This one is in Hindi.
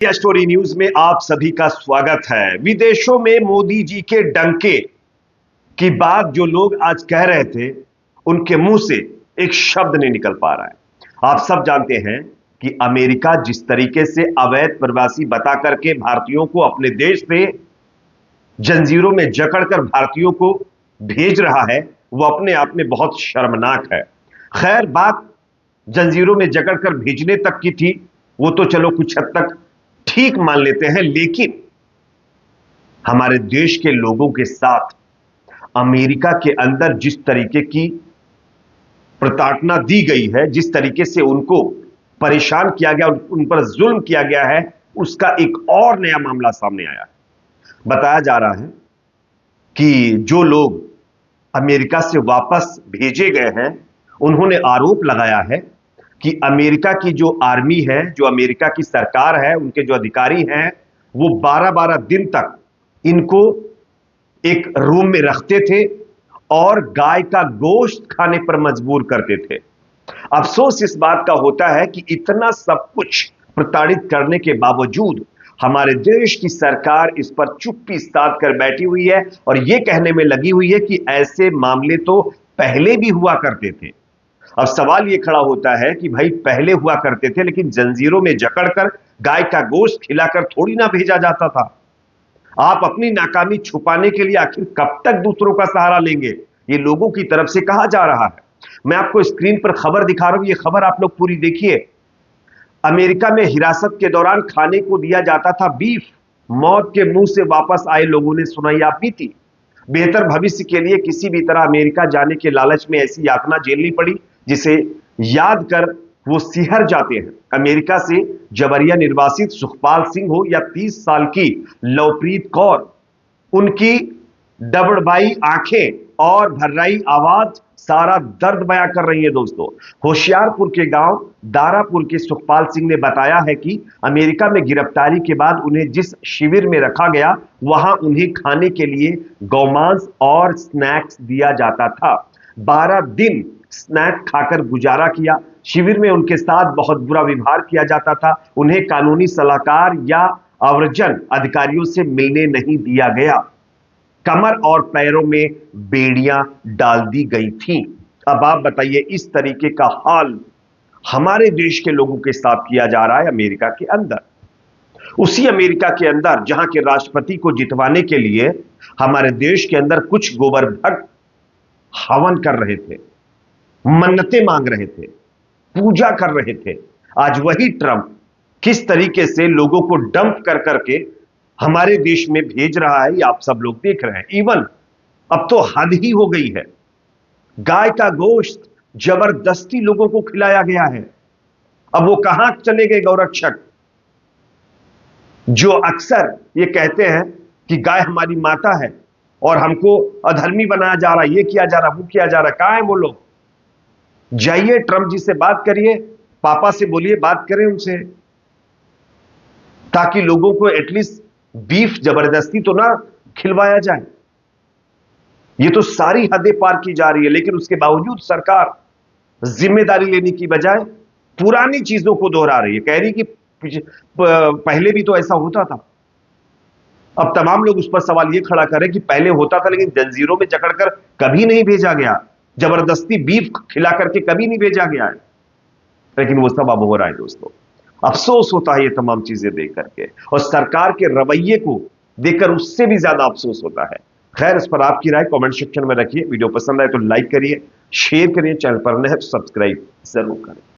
इंडिया स्टोरी न्यूज में आप सभी का स्वागत है। विदेशों में मोदी जी के डंके की बात जो लोग आज कह रहे थे, उनके मुंह से एक शब्द नहीं निकल पा रहा है। आप सब जानते हैं कि अमेरिका जिस तरीके से अवैध प्रवासी बता करके भारतीयों को अपने देश से जंजीरों में जकड़कर भारतीयों को भेज रहा है, वो अपने आप में बहुत शर्मनाक है। खैर, बात जंजीरों में जकड़कर भेजने तक की थी, वो तो चलो कुछ हद तक ठीक मान लेते हैं, लेकिन हमारे देश के लोगों के साथ अमेरिका के अंदर जिस तरीके की प्रताड़ना दी गई है, जिस तरीके से उनको परेशान किया गया, उन पर जुल्म किया गया है, उसका एक और नया मामला सामने आया है। बताया जा रहा है कि जो लोग अमेरिका से वापस भेजे गए हैं, उन्होंने आरोप लगाया है कि अमेरिका की जो आर्मी है, जो अमेरिका की सरकार है, उनके जो अधिकारी हैं, वो 12-12 दिन तक इनको एक रूम में रखते थे और गाय का गोश्त खाने पर मजबूर करते थे। अफसोस इस बात का होता है कि इतना सब कुछ प्रताड़ित करने के बावजूद हमारे देश की सरकार इस पर चुप्पी साध कर बैठी हुई है और यह कहने में लगी हुई है कि ऐसे मामले तो पहले भी हुआ करते थे। अब सवाल यह खड़ा होता है कि भाई, पहले हुआ करते थे, लेकिन जंजीरों में जकड़कर गाय का गोश्त खिलाकर थोड़ी ना भेजा जाता था। आप अपनी नाकामी छुपाने के लिए आखिर कब तक दूसरों का सहारा लेंगे? ये लोगों की तरफ से कहा जा रहा है। मैं आपको स्क्रीन पर खबर दिखा रहा हूं, ये खबर आप लोग पूरी देखिए। अमेरिका में हिरासत के दौरान खाने को दिया जाता था बीफ। मौत के मुंह से वापस आए लोगों ने सुनाई आप बीती। बेहतर भविष्य के लिए किसी भी तरह अमेरिका जाने के लालच में ऐसी यातना झेलनी पड़ी जिसे याद कर वो सिहर जाते हैं। अमेरिका से जबरिया निर्वासित सुखपाल सिंह हो या 30 साल की लवप्रीत कौर, उनकी डबड़बाई आंखें और भर्राई आवाज सारा दर्द बयां कर रही है। दोस्तों, होशियारपुर के गांव दारापुर के सुखपाल सिंह ने बताया है कि अमेरिका में गिरफ्तारी के बाद उन्हें जिस शिविर में रखा गया, वहां उन्हें खाने के लिए गौमांस और स्नैक्स दिया जाता था। 12 दिन स्नैक खाकर गुजारा किया। शिविर में उनके साथ बहुत बुरा व्यवहार किया जाता था। उन्हें कानूनी सलाहकार या आव्रजन अधिकारियों से मिलने नहीं दिया गया। कमर और पैरों में बेड़ियां डाल दी गई थीं। अब आप बताइए, इस तरीके का हाल हमारे देश के लोगों के साथ किया जा रहा है अमेरिका के अंदर। उसी अमेरिका के अंदर जहां के राष्ट्रपति को जितवाने के लिए हमारे देश के अंदर कुछ गोबर भक्त हवन कर रहे थे, मन्नतें मांग रहे थे, पूजा कर रहे थे। आज वही ट्रंप किस तरीके से लोगों को डंप कर करके हमारे देश में भेज रहा है, ये आप सब लोग देख रहे हैं। इवन अब तो हद ही हो गई है। गाय का गोश्त जबरदस्ती लोगों को खिलाया गया है। अब वो कहां चले गए गौरक्षक जो अक्सर ये कहते हैं कि गाय हमारी माता है और हमको अधर्मी बनाया जा रहा है, ये किया जा रहा, वो किया जा रहा। कहां है वो लोग? जाइए ट्रंप जी से बात करिए, पापा से बोलिए, बात करें उनसे, ताकि लोगों को एटलीस्ट बीफ जबरदस्ती तो ना खिलवाया जाए। ये तो सारी हदें पार की जा रही है, लेकिन उसके बावजूद सरकार जिम्मेदारी लेने की बजाय पुरानी चीजों को दोहरा रही है। कह रही कि पहले भी तो ऐसा होता था। अब तमाम लोग उस पर सवाल ये खड़ा करें कि पहले होता था, लेकिन जंजीरों में जकड़कर कभी नहीं भेजा गया, जबरदस्ती बीफ खिला करके कभी नहीं भेजा गया है। लेकिन वो सब अब हो रहा है। दोस्तों, अफसोस होता है ये तमाम चीजें देख करके, और सरकार के रवैये को देखकर उससे भी ज्यादा अफसोस होता है। खैर, इस पर आपकी राय कमेंट सेक्शन में रखिए। वीडियो पसंद आए तो लाइक करिए, शेयर करिए, चैनल पर नए हैं तो सब्सक्राइब जरूर करें।